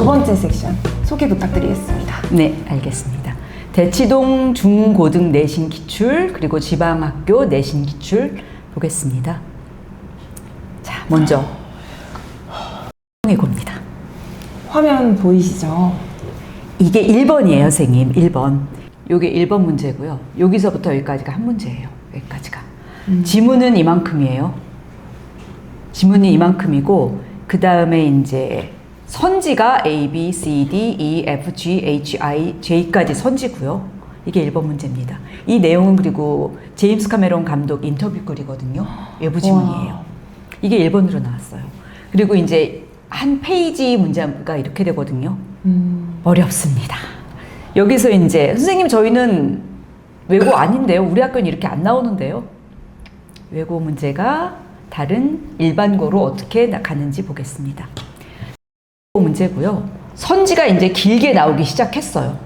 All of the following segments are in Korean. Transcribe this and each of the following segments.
번째 섹션 소개 부탁드리겠습니다. 네, 알겠습니다. 대치동 중고등 내신 기출 그리고 지방학교 내신 기출 보겠습니다. 자, 먼저 공입니다. 화면 보이시죠? 이게 1번이에요, 선생님. 1번. 요게 1번 문제고요. 여기서부터 여기까지가 한 문제예요. 여기까지가. 지문은 이만큼이에요. 지문이 이만큼이고 그 다음에 이제 선지가 A, B, C, D, E, F, G, H, I, J까지 선지고요. 이게 1번 문제입니다. 이 내용은 그리고 제임스 카메론 감독 인터뷰 글이거든요. 외부 지문이에요. 와. 이게 1번으로 나왔어요. 그리고 이제 한 페이지 문제가 이렇게 되거든요. 어렵습니다. 여기서 이제 선생님 저희는 외고 아닌데요. 우리 학교는 이렇게 안 나오는데요. 외고 문제가 다른 일반고로 어떻게 가는지 보겠습니다. 문제고요. 선지가 이제 길게 나오기 시작했어요.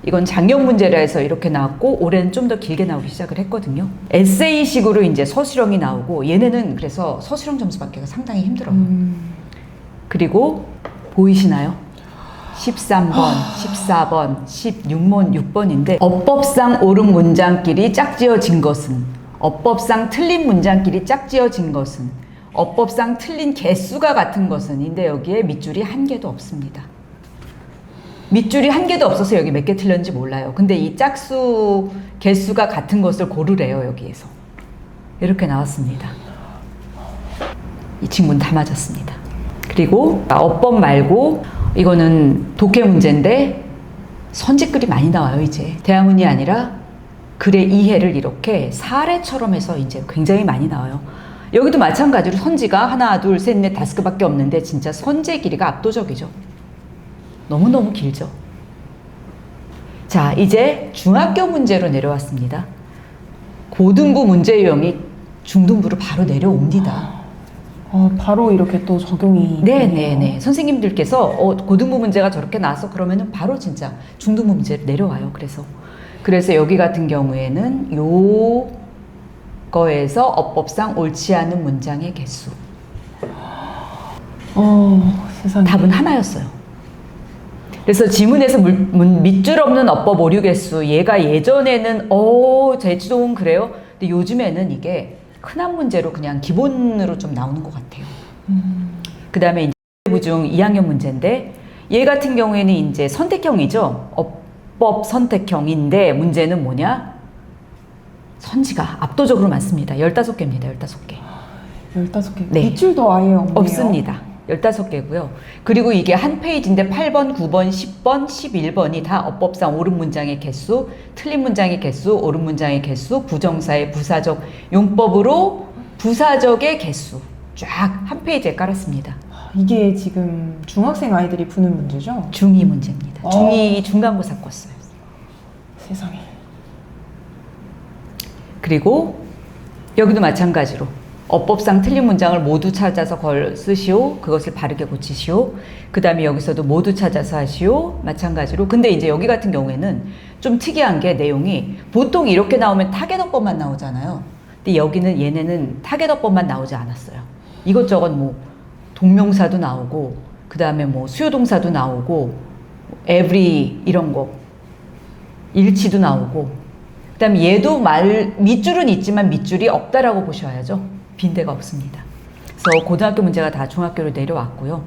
이건 작년 문제라 해서 이렇게 나왔고 올해는 좀 더 길게 나오기 시작을 했거든요. 에세이식으로 이제 서술형이 나오고 얘네는 그래서 서술형 점수 받기가 상당히 힘들어요. 그리고 보이시나요? 13번, 14번, 16번, 6번인데 어법상 옳은 문장끼리 짝지어진 것은 어법상 틀린 문장끼리 짝지어진 것은 어법상 틀린 개수가 같은 것은 인데 여기에 밑줄이 한 개도 없습니다. 밑줄이 한 개도 없어서 여기 몇 개 틀렸는지 몰라요. 근데 이 짝수 개수가 같은 것을 고르래요. 여기에서 이렇게 나왔습니다. 이 친구는 다 맞았습니다. 그리고 어법 말고 이거는 독해 문제인데 선지글이 많이 나와요. 이제 대화문이 아니라 글의 이해를 이렇게 사례처럼 해서 이제 굉장히 많이 나와요. 여기도 마찬가지로 선지가 하나, 둘, 셋, 넷, 다섯 개밖에 없는데 진짜 선지의 길이가 압도적이죠. 너무너무 길죠. 자, 이제 중학교 문제로 내려왔습니다. 고등부 문제 유형이 중등부로 바로 내려옵니다. 바로 이렇게 또 적용이 네네네. 선생님들께서 고등부 문제가 저렇게 나와서 그러면은 바로 진짜 중등부 문제로 내려와요. 그래서 여기 같은 경우에는 요거에서 어법상 옳지 않은 문장의 개수. 세상에. 답은 하나였어요. 그래서 지문에서 밑줄 없는 어법 오류 개수, 얘가 예전에는 제주도는 그래요. 근데 요즘에는 이게 흔한 문제로 그냥 기본으로 좀 나오는 것 같아요. 그 다음에 이제 부중 2학년 문제인데 얘 같은 경우에는 이제 선택형이죠. 어법 선택형인데 문제는 뭐냐? 선지가 압도적으로 많습니다. 15개입니다. 15개. 15개. 네. 밑줄도 아예 없네요. 없습니다. 15개고요. 그리고 이게 한 페이지인데 8번, 9번, 10번, 11번이 다 어법상 옳은 문장의 개수, 틀린 문장의 개수, 옳은 문장의 개수, 부정사의 부사적 용법으로 부사적의 개수 쫙 한 페이지에 깔았습니다. 이게 지금 중학생 아이들이 푸는 문제죠? 중2 문제입니다. 중2 중간고사 껐어요. 세상에. 그리고 여기도 마찬가지로 어법상 틀린 문장을 모두 찾아서 쓰시오. 그것을 바르게 고치시오. 그 다음에 여기서도 모두 찾아서 하시오. 마찬가지로. 근데 이제 여기 같은 경우에는 좀 특이한 게 내용이 보통 이렇게 나오면 타겟어법만 나오잖아요. 근데 여기는 얘네는 타겟어법만 나오지 않았어요. 이것저것 뭐 동명사도 나오고 그 다음에 뭐 수요동사도 나오고 every 이런 거 일치도 나오고 그 다음에 얘도 밑줄은 있지만 밑줄이 없다라고 보셔야죠. 빈대가 없습니다. 그래서 고등학교 문제가 다 중학교로 내려왔고요.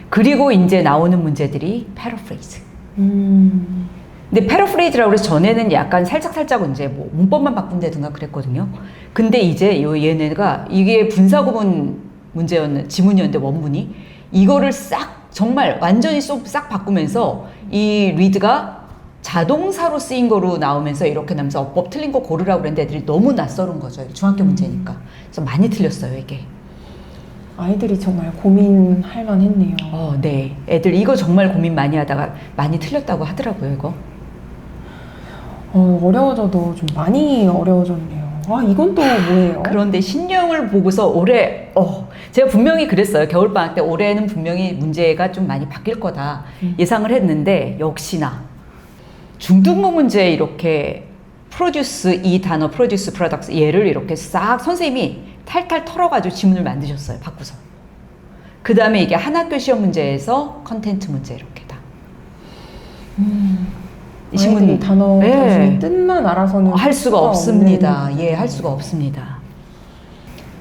그리고 이제 나오는 문제들이 패러프레이즈. 근데 패러프레이즈라고 해서 전에는 약간 살짝 이제 뭐 문법만 바꾼다든가 그랬거든요. 근데 이제 얘네가 이게 분사구문 지문이었는데 원문이 이거를 싹 정말 완전히 싹 바꾸면서 이 리드가 자동사로 쓰인 거로 나오면서 이렇게 나면서 어법 틀린 거 고르라고 그랬는데 애들이 너무 낯설은 거죠. 중학교 문제니까. 그래서 많이 틀렸어요, 이게. 아이들이 정말 고민할 만했네요. 네. 애들 이거 정말 고민 많이 하다가 많이 틀렸다고 하더라고요, 이거. 어려워져도 좀 많이 어려워졌네요. 이건 또 뭐예요? 그런데 신형을 보고서 올해, 제가 분명히 그랬어요. 겨울방학 때 올해는 분명히 문제가 좀 많이 바뀔 거다 예상을 했는데 역시나 중등부 문제에 이렇게 프로듀스 이 단어 프로듀스 프로덕트 얘를 이렇게 싹 선생님이 탈탈 털어가지고 지문을 만드셨어요. 바꾸서. 그 다음에 이게 한 학교 시험 문제에서 컨텐츠 문제 이렇게다. 이 아이들이 단어 예. 단순히 뜻만 알아서는 할 수가 없습니다. 예, 할 수가 없습니다.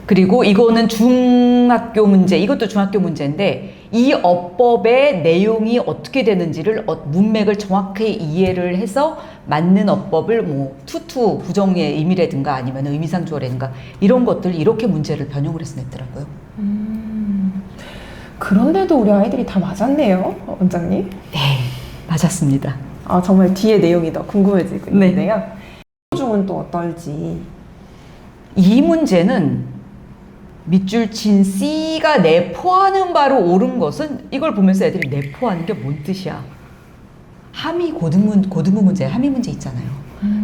그리고 이거는 중학교 문제, 이것도 중학교 문제인데 이 어법의 내용이 어떻게 되는지를 문맥을 정확히 이해를 해서 맞는 어법을 뭐 투투 부정의 의미라든가 아니면 의미상조어라든가 이런 것들 이렇게 문제를 변형을 해서 냈더라고요. 그런데도 우리 아이들이 다 맞았네요, 원장님. 네, 맞았습니다. 아, 정말 뒤에 내용이 더 궁금해지고 네. 있는데요. 중은 또 어떨지. 이 문제는 밑줄 친 C가 내포하는 바로 옳은 것은 이걸 보면서 애들이 내포하는 게 뭔 뜻이야? 함의 고등부 문제, 함의 문제 있잖아요.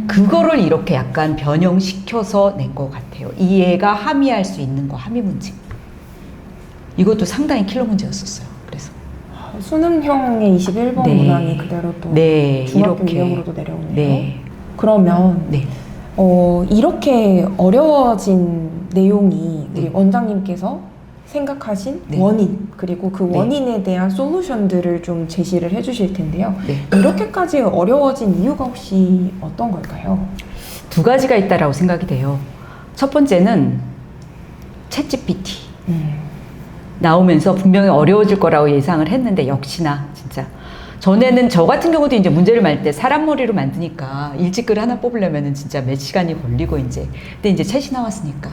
그거를 이렇게 약간 변형시켜서 낸 것 같아요. 이 애가 함의할 수 있는 거, 함의 문제. 이것도 상당히 킬러 문제였었어요. 그래서 수능형의 21번 네. 문항이 그대로 또 네, 중학교 이렇게. 유형으로도 내려오네요. 네, 그러면 네, 이렇게 어려워진 내용이 우리 네. 원장님께서 생각하신 네. 원인 그리고 그 네. 원인에 대한 솔루션들을 좀 제시를 해주실 텐데요. 네. 이렇게까지 어려워진 이유가 혹시 어떤 걸까요? 두 가지가 있다라고 생각이 돼요. 첫 번째는 챗GPT. 나오면서 분명히 어려워질 거라고 예상을 했는데 역시나 진짜 전에는 저 같은 경우도 이제 문제를 말 때 사람 머리로 만드니까 일직글 하나 뽑으려면은 진짜 몇 시간이 걸리고 이제 근데 이제 챗이 나왔으니까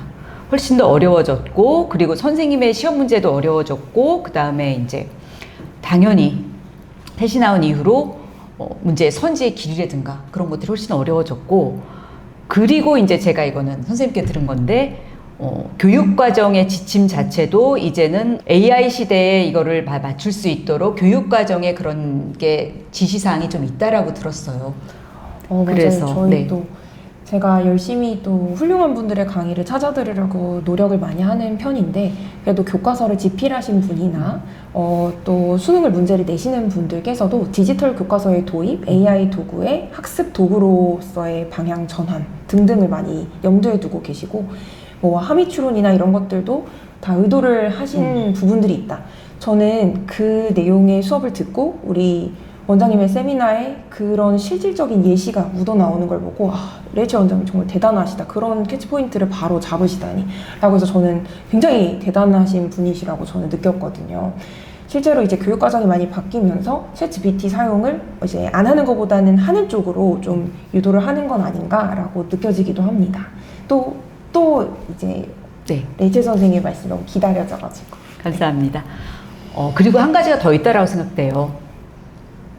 훨씬 더 어려워졌고 그리고 선생님의 시험 문제도 어려워졌고 그 다음에 이제 당연히 챗이 나온 이후로 문제의 선지의 길이라든가 그런 것들이 훨씬 어려워졌고 그리고 이제 제가 이거는 선생님께 들은 건데 교육과정의 지침 자체도 이제는 AI 시대에 이거를 맞출 수 있도록 교육과정에 그런 게 지시사항이 좀 있다라고 들었어요. 그래서, 맞아요. 저희 네. 또 제가 열심히 또 훌륭한 분들의 강의를 찾아들으려고 노력을 많이 하는 편인데 그래도 교과서를 집필하신 분이나 또 수능을 문제를 내시는 분들께서도 디지털 교과서의 도입, AI 도구의 학습 도구로서의 방향 전환 등등을 많이 염두에 두고 계시고 뭐 함의 추론이나 이런 것들도 다 의도를 하신 부분들이 있다. 저는 그 내용의 수업을 듣고 우리 원장님의 세미나에 그런 실질적인 예시가 묻어나오는 걸 보고 레이첼 원장님 정말 대단하시다. 그런 캐치포인트를 바로 잡으시다니 라고 해서 저는 굉장히 대단하신 분이시라고 저는 느꼈거든요. 실제로 이제 교육과정이 많이 바뀌면서 챗GPT 사용을 이제 안 하는 것보다는 하는 쪽으로 좀 유도를 하는 건 아닌가라고 느껴지기도 합니다. 또 이제 네, 레이첼 선생님의 말씀 너무 기다려져가지고. 감사합니다. 그리고 한 가지가 더 있다라고 생각돼요.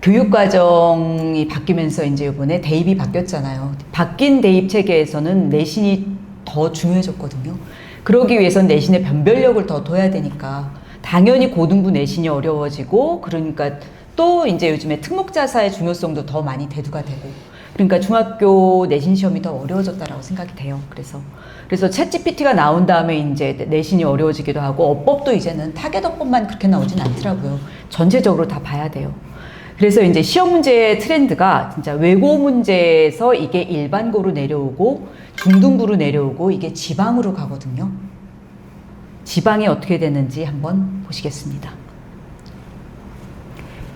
교육과정이 바뀌면서 이제 이번에 대입이 바뀌었잖아요. 바뀐 대입 체계에서는 내신이 더 중요해졌거든요. 그러기 위해서는 내신에 변별력을 더 둬야 되니까 당연히 고등부 내신이 어려워지고 그러니까 또 이제 요즘에 특목자사의 중요성도 더 많이 대두가 되고 그러니까 중학교 내신 시험이 더 어려워졌다라고 생각이 돼요. 그래서 챗GPT가 나온 다음에 이제 내신이 어려워지기도 하고 어법도 이제는 타겟어법만 그렇게 나오진 않더라고요. 전체적으로 다 봐야 돼요. 그래서 이제 시험 문제의 트렌드가 진짜 외고 문제에서 이게 일반고로 내려오고 중등부로 내려오고 이게 지방으로 가거든요. 지방이 어떻게 되는지 한번 보시겠습니다.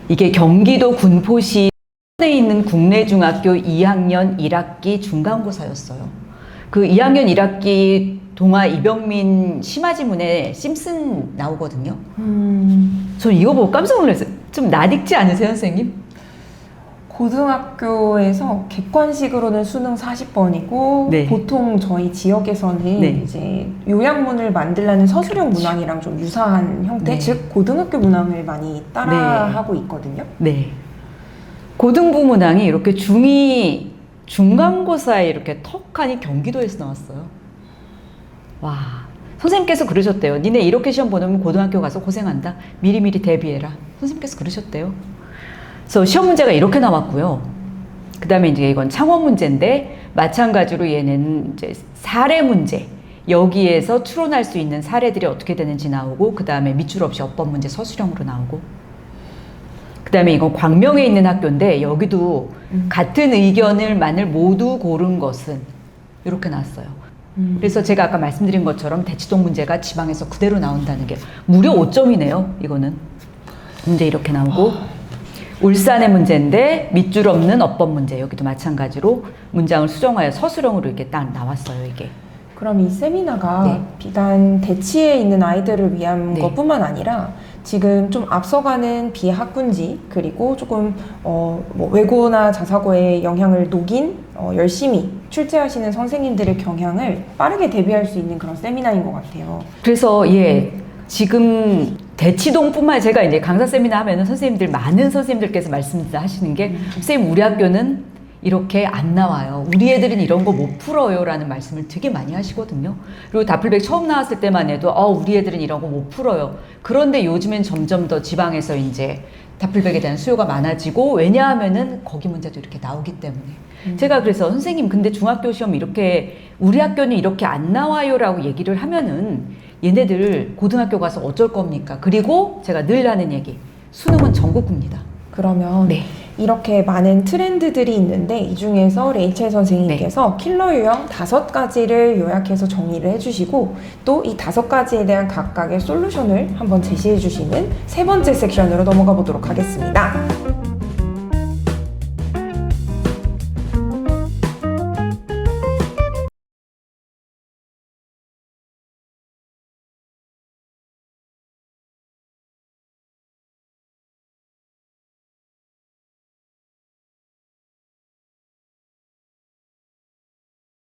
이게 경기도 군포시에 있는 국내중학교 2학년 1학기 중간고사였어요. 그 2학년 1학기 동아 이병민 심화지문에 심슨 나오거든요. 저 이거 보고 깜짝 놀랐어요. 좀 낯익지 않으세요, 선생님? 고등학교에서 객관식으로는 수능 40번이고 네. 보통 저희 지역에서는 네. 이제 요약문을 만들라는 서술형 문항이랑 좀 유사한 형태, 네. 즉 고등학교 문항을 많이 따라하고 있거든요. 네. 고등부 문항이 이렇게 중2 중간고사에 이렇게 턱하니 경기도에서 나왔어요. 와, 선생님께서 그러셨대요. 니네 이렇게 시험 보면 고등학교 가서 고생한다. 미리미리 대비해라. 선생님께서 그러셨대요. 그래서 시험 문제가 이렇게 나왔고요. 그 다음에 이제 이건 창원 문제인데 마찬가지로 얘는 이제 사례 문제. 여기에서 추론할 수 있는 사례들이 어떻게 되는지 나오고 그 다음에 밑줄 없이 어법 문제 서술형으로 나오고 그 다음에 이건 광명에 있는 학교인데 여기도 같은 의견을 만을 모두 고른 것은 이렇게 나왔어요. 그래서 제가 아까 말씀드린 것처럼 대치동 문제가 지방에서 그대로 나온다는 게 무려 5점이네요. 이거는 문제 이렇게 나오고 울산의 문제인데 밑줄 없는 어법 문제 여기도 마찬가지로 문장을 수정하여 서술형으로 이렇게 딱 나왔어요. 이게 그럼 이 세미나가 네. 비단 대치에 있는 아이들을 위한 네. 것뿐만 아니라 지금 좀 앞서가는 비학군지 그리고 조금 뭐 외고나 자사고의 영향을 녹인 열심히 출제하시는 선생님들의 경향을 빠르게 대비할 수 있는 그런 세미나인 것 같아요. 그래서 지금 대치동뿐만 제가 이제 강사 세미나 하면은 많은 선생님들께서 말씀하시는 게 선생님 우리 학교는 이렇게 안 나와요. 우리 애들은 이런 거 못 풀어요 라는 말씀을 되게 많이 하시거든요. 그리고 다플백 처음 나왔을 때만 해도 우리 애들은 이런 거 못 풀어요. 그런데 요즘엔 점점 더 지방에서 이제 다플백에 대한 수요가 많아지고 왜냐하면은 거기 문제도 이렇게 나오기 때문에 제가 그래서 선생님 근데 중학교 시험 이렇게 우리 학교는 이렇게 안 나와요 라고 얘기를 하면은 얘네들 고등학교 가서 어쩔 겁니까? 그리고 제가 늘 하는 얘기 수능은 전국구입니다. 그러면 네. 이렇게 많은 트렌드들이 있는데 이 중에서 레이첼 선생님께서 킬러 유형 5가지를 요약해서 정리를 해주시고 또 이 5가지에 대한 각각의 솔루션을 한번 제시해 주시는 세 번째 섹션으로 넘어가 보도록 하겠습니다.